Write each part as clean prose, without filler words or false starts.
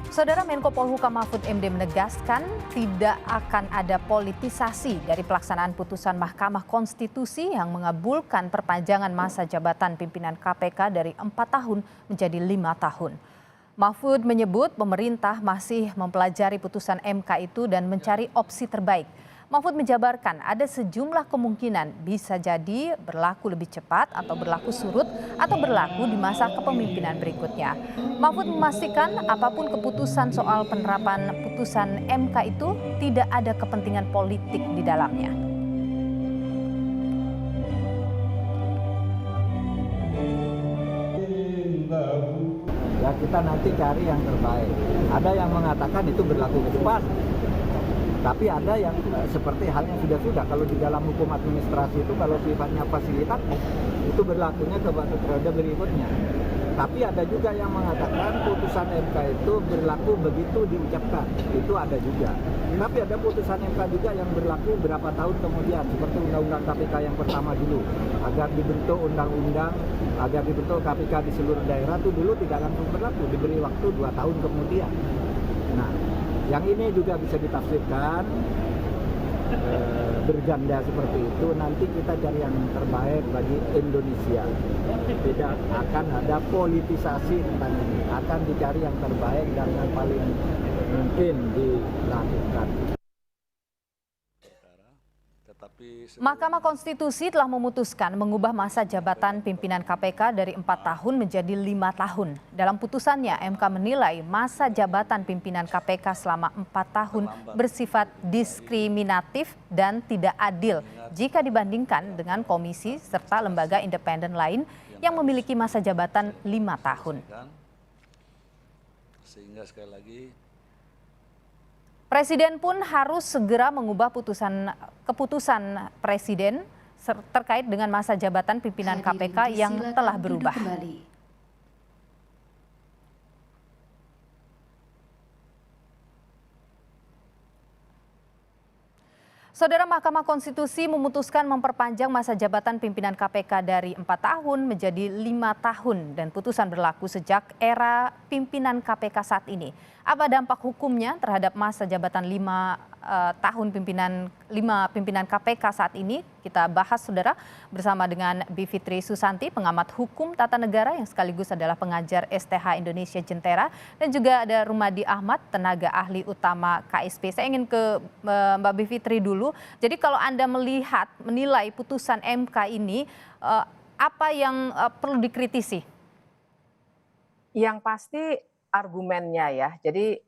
Saudara Menko Polhukam Mahfud MD menegaskan tidak akan ada politisasi dari pelaksanaan putusan Mahkamah Konstitusi yang mengabulkan perpanjangan masa jabatan pimpinan KPK dari 4 tahun menjadi 5 tahun. Mahfud menyebut pemerintah masih mempelajari putusan MK itu dan mencari opsi terbaik. Mahfud menjabarkan ada sejumlah kemungkinan bisa jadi berlaku lebih cepat atau berlaku surut atau berlaku di masa kepemimpinan berikutnya. Mahfud memastikan apapun keputusan soal penerapan putusan MK itu tidak ada kepentingan politik di dalamnya. Ya kita nanti cari yang terbaik. Ada yang mengatakan itu berlaku cepat. Tapi ada yang seperti halnya sudah kalau di dalam hukum administrasi itu kalau sifatnya fasilitatif itu berlakunya ke periode berikutnya. Tapi ada juga yang mengatakan putusan MK itu berlaku begitu diucapkan, itu ada juga. Tapi ada putusan MK juga yang berlaku berapa tahun kemudian, seperti Undang-Undang KPK yang pertama dulu, agar dibentuk undang-undang, agar dibentuk KPK di seluruh daerah itu dulu tidak langsung berlaku, diberi waktu 2 tahun kemudian. Nah, yang ini juga bisa ditafsirkan berganda seperti itu. Nanti kita cari yang terbaik bagi Indonesia. Tidak akan ada politisasi tentang ini. Akan dicari yang terbaik dan yang paling mungkin dilakukan. Mahkamah Konstitusi telah memutuskan mengubah masa jabatan pimpinan KPK dari 4 tahun menjadi 5 tahun. Dalam putusannya, MK menilai masa jabatan pimpinan KPK selama 4 tahun bersifat diskriminatif dan tidak adil jika dibandingkan dengan komisi serta lembaga independen lain yang memiliki masa jabatan 5 tahun. Sehingga sekali lagi Presiden pun harus segera mengubah keputusan Presiden terkait dengan masa jabatan pimpinan KPK yang telah berubah. Saudara, Mahkamah Konstitusi memutuskan memperpanjang masa jabatan pimpinan KPK dari 4 tahun menjadi 5 tahun dan putusan berlaku sejak era pimpinan KPK saat ini. Apa dampak hukumnya terhadap masa jabatan 5 tahun pimpinan KPK saat ini? Kita bahas, saudara, bersama dengan Bivitri Susanti, pengamat hukum tata negara yang sekaligus adalah pengajar STH Indonesia Jentera, dan juga ada Rumadi Ahmad, tenaga ahli utama KSP. Saya ingin ke Mbak Bivitri dulu. Jadi kalau Anda menilai putusan MK ini, apa yang perlu dikritisi? Yang pasti argumennya ya. Jadi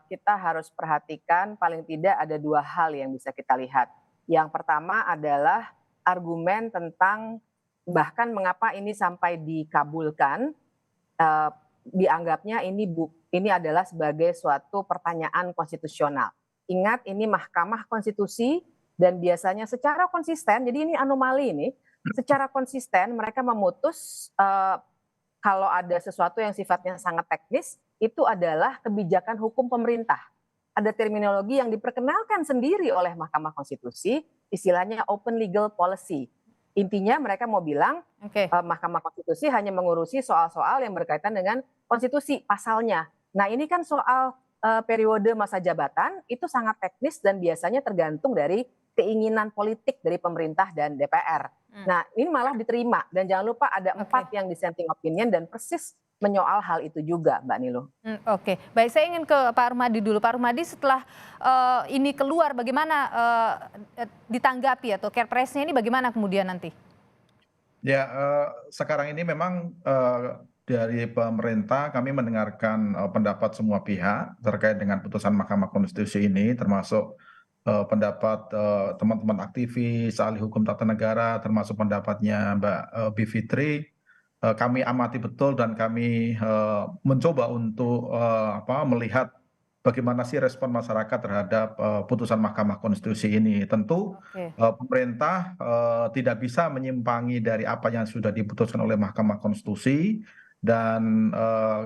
kita harus perhatikan paling tidak ada 2 hal yang bisa kita lihat. Yang pertama adalah argumen tentang bahkan mengapa ini sampai dikabulkan, dianggapnya ini adalah sebagai suatu pertanyaan konstitusional. Ingat, ini Mahkamah Konstitusi dan biasanya secara konsisten, jadi ini anomali ini, secara konsisten mereka memutus kalau ada sesuatu yang sifatnya sangat teknis, itu adalah kebijakan hukum pemerintah. Ada terminologi yang diperkenalkan sendiri oleh Mahkamah Konstitusi, istilahnya open legal policy. Intinya mereka mau bilang Mahkamah Konstitusi hanya mengurusi soal-soal yang berkaitan dengan konstitusi, pasalnya. Nah, ini kan soal periode masa jabatan, itu sangat teknis dan biasanya tergantung dari keinginan politik dari pemerintah dan DPR. Nah, ini malah diterima, dan jangan lupa ada 4 yang dissenting opinion dan persis menyoal hal itu juga, Mbak Nilo. Oke, baik, saya ingin ke Pak Rumadi dulu. Pak Rumadi, setelah ini keluar, bagaimana ditanggapi atau Kepresnya ini bagaimana kemudian nanti? Ya, sekarang ini memang dari pemerintah kami mendengarkan pendapat semua pihak terkait dengan putusan Mahkamah Konstitusi ini, termasuk pendapat teman-teman aktivis, ahli hukum tata negara, termasuk pendapatnya Mbak Bivitri. Kami amati betul dan kami mencoba untuk melihat bagaimana sih respon masyarakat terhadap putusan Mahkamah Konstitusi ini. Tentu pemerintah tidak bisa menyimpangi dari apa yang sudah diputuskan oleh Mahkamah Konstitusi, dan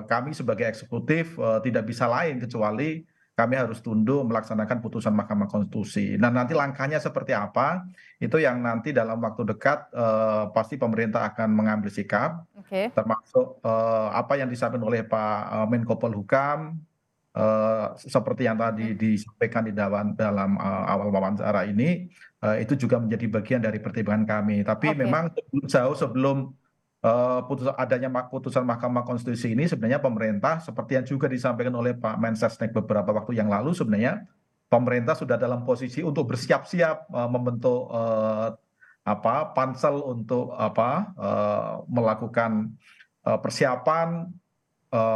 kami sebagai eksekutif tidak bisa lain kecuali kami harus tunduk melaksanakan putusan Mahkamah Konstitusi. Nah, nanti langkahnya seperti apa, itu yang nanti dalam waktu dekat pasti pemerintah akan mengambil sikap, termasuk apa yang disampaikan oleh Pak Menko Polhukam, seperti yang tadi disampaikan di dalam awal wawancara ini, itu juga menjadi bagian dari pertimbangan kami. Tapi Oke. memang jauh sebelum adanya putusan Mahkamah Konstitusi ini, sebenarnya pemerintah seperti yang juga disampaikan oleh Pak Mensesnek beberapa waktu yang lalu, sebenarnya pemerintah sudah dalam posisi untuk bersiap-siap membentuk pansel untuk melakukan persiapan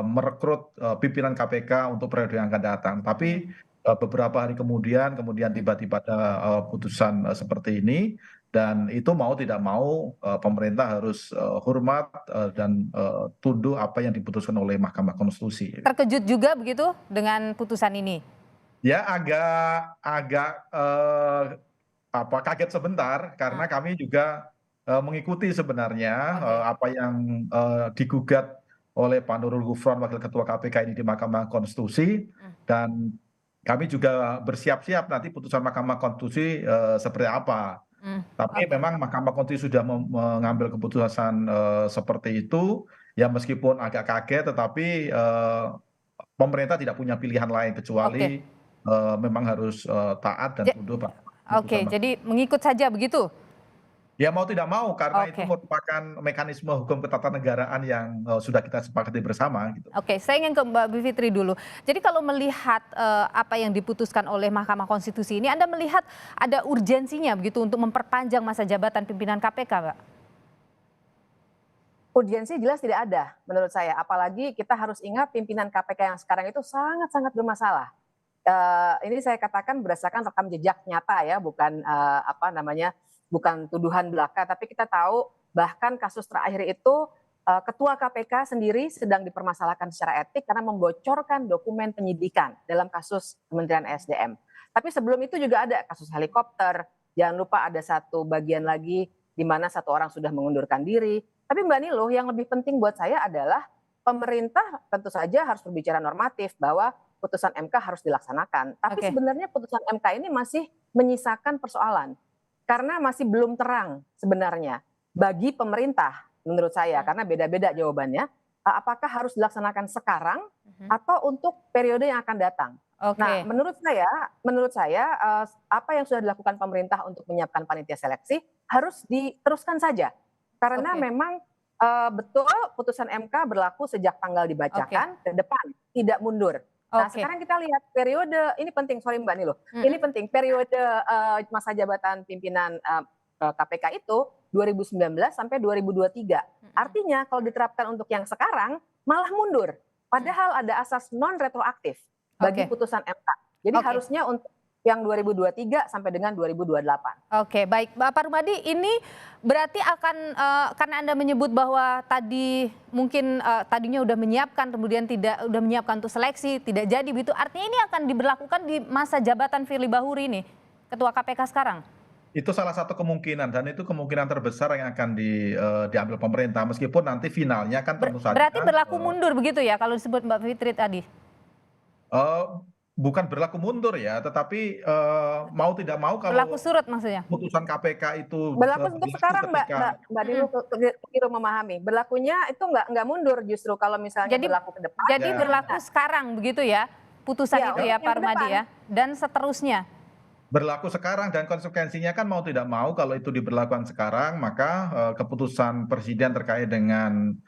merekrut pimpinan KPK untuk periode yang akan datang. Tapi beberapa hari kemudian tiba-tiba ada putusan seperti ini, dan itu mau tidak mau pemerintah harus hormat dan tunduk apa yang diputuskan oleh Mahkamah Konstitusi. Terkejut juga begitu dengan putusan ini? Ya agak kaget sebentar, karena kami juga mengikuti sebenarnya apa yang digugat oleh Pak Nurul Gufron, Wakil Ketua KPK ini di Mahkamah Konstitusi, dan kami juga bersiap-siap nanti putusan Mahkamah Konstitusi seperti apa. Tapi memang Mahkamah Konstitusi sudah mengambil keputusan seperti itu, ya meskipun agak kaget, tetapi pemerintah tidak punya pilihan lain kecuali memang harus taat dan tunduk pada Oke, jadi mengikut saja begitu? Ya mau tidak mau, karena itu merupakan mekanisme hukum ketatanegaraan yang sudah kita sepakati bersama. Gitu. Oke, saya ingin ke Mbak Bivitri dulu. Jadi kalau melihat apa yang diputuskan oleh Mahkamah Konstitusi ini, Anda melihat ada urgensinya begitu untuk memperpanjang masa jabatan pimpinan KPK, Mbak? Urgensi jelas tidak ada menurut saya. Apalagi kita harus ingat pimpinan KPK yang sekarang itu sangat-sangat bermasalah. Ini saya katakan berdasarkan rekam jejak nyata ya, bukan bukan tuduhan belaka, tapi kita tahu bahkan kasus terakhir itu Ketua KPK sendiri sedang dipermasalahkan secara etik karena membocorkan dokumen penyidikan dalam kasus Kementerian SDM. Tapi sebelum itu juga ada kasus helikopter, jangan lupa ada satu bagian lagi di mana satu orang sudah mengundurkan diri. Tapi Mbak Niluh, yang lebih penting buat saya adalah pemerintah tentu saja harus berbicara normatif bahwa putusan MK harus dilaksanakan. Tapi sebenarnya putusan MK ini masih menyisakan persoalan. Karena masih belum terang sebenarnya bagi pemerintah menurut saya, karena beda-beda jawabannya, apakah harus dilaksanakan sekarang atau untuk periode yang akan datang. Nah, menurut saya apa yang sudah dilakukan pemerintah untuk menyiapkan panitia seleksi harus diteruskan saja. Karena memang betul putusan MK berlaku sejak tanggal dibacakan ke depan, tidak mundur. Nah, sekarang kita lihat periode, ini penting, sorry Mbak Niluh, ini penting, periode masa jabatan pimpinan KPK itu 2019 sampai 2023. Artinya kalau diterapkan untuk yang sekarang malah mundur. Padahal ada asas non retroaktif bagi putusan MK. Jadi harusnya untuk yang 2023 sampai dengan 2028. Oke, baik. Pak Rumadi, ini berarti akan, karena Anda menyebut bahwa tadi mungkin tadinya udah menyiapkan, kemudian tidak udah menyiapkan untuk seleksi, tidak jadi begitu. Artinya ini akan diberlakukan di masa jabatan Firly Bahuri ini, Ketua KPK sekarang? Itu salah satu kemungkinan, dan itu kemungkinan terbesar yang akan diambil pemerintah, meskipun nanti finalnya kan tentu saja. Berarti berlaku mundur begitu ya kalau disebut Mbak Fitri tadi? Bukan berlaku mundur ya, tetapi mau tidak mau kalau berlaku surut maksudnya? Putusan KPK itu berlaku untuk sekarang Mbak Niluh keliru memahami. Berlakunya itu nggak mundur justru kalau misalnya berlaku ke depan. Jadi berlaku sekarang begitu ya putusan itu ya Pak Rumadi ya, dan seterusnya. Berlaku sekarang, dan konsekuensinya kan mau tidak mau kalau itu diberlakukan sekarang, maka keputusan presiden terkait dengan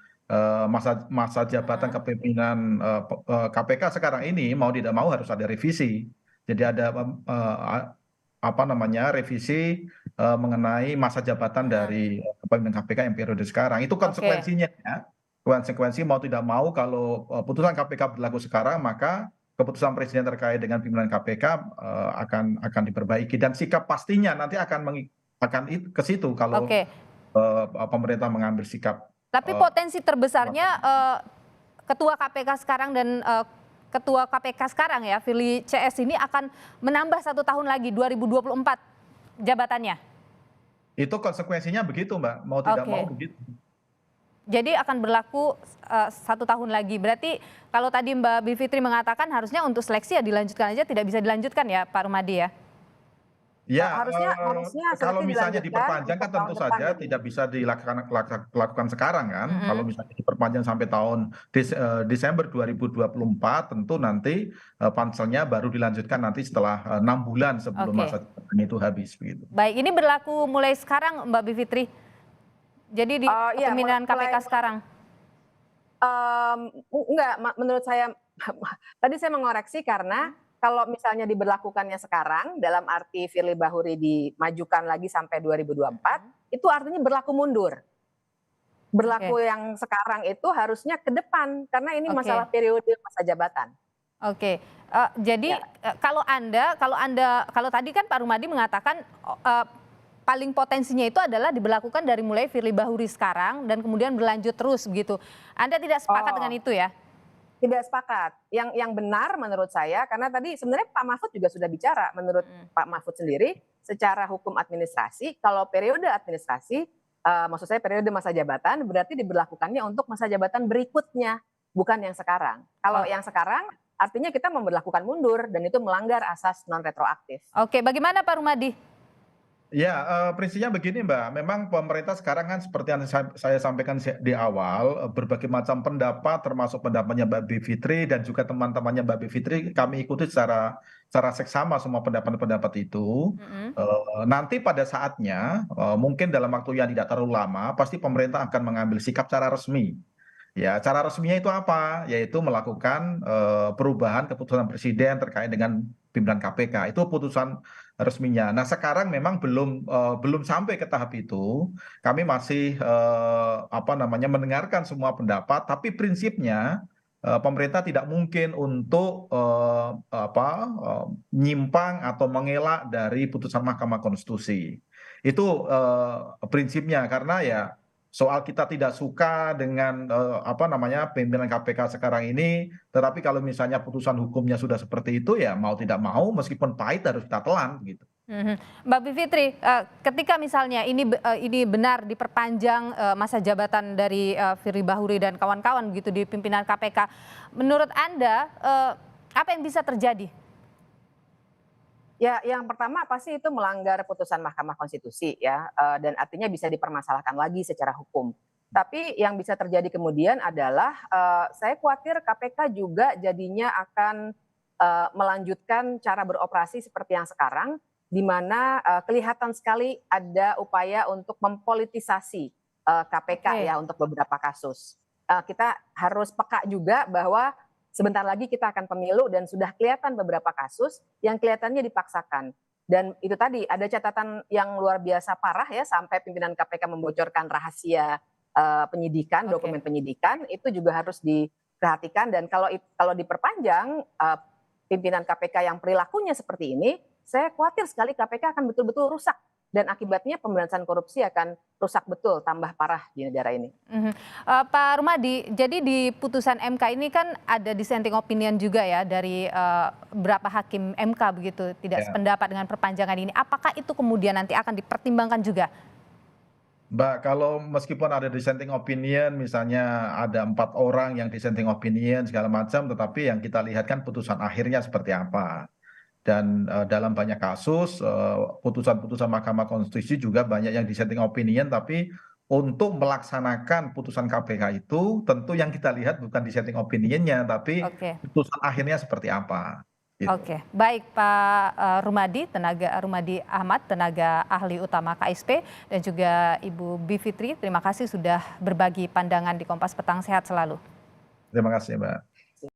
masa jabatan kepemimpinan KPK sekarang ini mau tidak mau harus ada revisi. Jadi ada revisi mengenai masa jabatan dari kepemimpinan KPK yang periode sekarang. Itu konsekuensinya ya. Konsekuensi mau tidak mau kalau putusan KPK berlaku sekarang, maka keputusan presiden terkait dengan pimpinan KPK akan diperbaiki, dan sikap pastinya nanti akan ke situ kalau pemerintah mengambil sikap. Tapi potensi terbesarnya Ketua KPK sekarang dan Ketua KPK sekarang ya, Firly CS ini akan menambah 1 tahun lagi 2024 jabatannya. Itu konsekuensinya begitu Mbak, mau tidak mau begitu. Jadi akan berlaku 1 tahun lagi. Berarti kalau tadi Mbak Bivitri mengatakan harusnya untuk seleksi ya dilanjutkan aja, tidak bisa dilanjutkan ya Pak Rumadi ya? Ya, Harusnya kalau seperti misalnya dilanjutkan diperpanjang untuk kan tahun tentu depan saja ini. tidak bisa dilakukan sekarang kan. Kalau Mhm. misalnya diperpanjang sampai tahun Desember 2024, tentu nanti panselnya baru dilanjutkan nanti setelah 6 bulan sebelum Oke, masa jabatan itu habis begitu. baik. Ini berlaku mulai sekarang, Mbak Bivitri. Jadi di Iya, pimpinan mulai KPK sekarang. enggak, menurut saya tadi saya mengoreksi karena kalau misalnya diberlakukannya sekarang dalam arti Firly Bahuri dimajukan lagi sampai 2024, itu artinya berlaku mundur. Oke, Berlaku yang sekarang itu harusnya ke depan karena ini masalah oke. periode masa jabatan. Oke, jadi, Ya. kalau tadi kan Pak Rumadi mengatakan, paling potensinya itu adalah diberlakukan dari mulai Firly Bahuri sekarang dan kemudian berlanjut terus begitu. Anda tidak sepakat dengan Oh, itu ya? tidak sepakat. Yang benar menurut saya karena tadi sebenarnya Pak Mahfud juga sudah bicara menurut Mhm. Pak Mahfud sendiri secara hukum administrasi kalau periode administrasi maksud saya periode masa jabatan berarti diberlakukannya untuk masa jabatan berikutnya, bukan yang sekarang. Kalau Oh, yang sekarang artinya kita memberlakukan mundur dan itu melanggar asas non retroaktif. oke, bagaimana Pak Rumadi? Ya, prinsipnya begini Mbak, memang pemerintah sekarang kan seperti yang saya sampaikan di awal, berbagai macam pendapat termasuk pendapatnya Mbak Bivitri dan juga teman-temannya Mbak Bivitri kami ikuti secara seksama semua pendapat-pendapat itu. Mhm. Nanti pada saatnya, mungkin dalam waktu yang tidak terlalu lama, pasti pemerintah akan mengambil sikap secara resmi. Ya, cara resminya itu apa? Yaitu melakukan perubahan keputusan presiden terkait dengan pimpinan KPK. Itu putusan resminya. Nah, sekarang memang belum sampai ke tahap itu. Kami masih apa namanya mendengarkan semua pendapat, tapi prinsipnya pemerintah tidak mungkin untuk nyimpang atau mengelak dari putusan Mahkamah Konstitusi. Itu prinsipnya karena ya soal kita tidak suka dengan apa namanya pimpinan KPK sekarang ini, tetapi kalau misalnya putusan hukumnya sudah seperti itu ya mau tidak mau meskipun pahit harus kita telan gitu. Mhm. Mbak Bivitri, ketika misalnya ini benar diperpanjang, masa jabatan dari, Firly Bahuri dan kawan-kawan begitu di pimpinan KPK, menurut Anda, apa yang bisa terjadi? Ya, yang pertama pasti itu melanggar putusan Mahkamah Konstitusi ya, dan artinya bisa dipermasalahkan lagi secara hukum. Tapi yang bisa terjadi kemudian adalah, saya khawatir KPK juga jadinya akan, melanjutkan cara beroperasi seperti yang sekarang, di mana, kelihatan sekali ada upaya untuk mempolitisasi, KPK Oke, ya untuk beberapa kasus. Kita harus peka juga bahwa sebentar lagi kita akan pemilu dan sudah kelihatan beberapa kasus yang kelihatannya dipaksakan. Dan itu tadi ada catatan yang luar biasa parah ya sampai pimpinan KPK membocorkan rahasia penyidikan, oke. dokumen penyidikan itu juga harus diperhatikan dan kalau diperpanjang pimpinan KPK yang perilakunya seperti ini, saya khawatir sekali KPK akan betul-betul rusak dan akibatnya pemberantasan korupsi akan rusak betul, tambah parah di negara ini. Mhm. Pak Rumadi, jadi di putusan MK ini kan ada dissenting opinion juga ya dari, beberapa hakim MK begitu, tidak Ya. sependapat dengan perpanjangan ini. Apakah itu kemudian nanti akan dipertimbangkan juga? Mbak, kalau meskipun ada dissenting opinion, misalnya ada 4 orang yang dissenting opinion segala macam, tetapi yang kita lihat kan putusan akhirnya seperti apa. Dan dalam banyak kasus putusan-putusan Mahkamah Konstitusi juga banyak yang dissenting opinion, tapi untuk melaksanakan putusan KPK itu tentu yang kita lihat bukan dissenting opinionnya, tapi Oke. putusan akhirnya seperti apa. Gitu. Oke, baik Pak Rumadi Ahmad, tenaga ahli utama KSP, dan juga Ibu Bivitri, terima kasih sudah berbagi pandangan di Kompas Petang. Sehat selalu. Terima kasih, Mbak.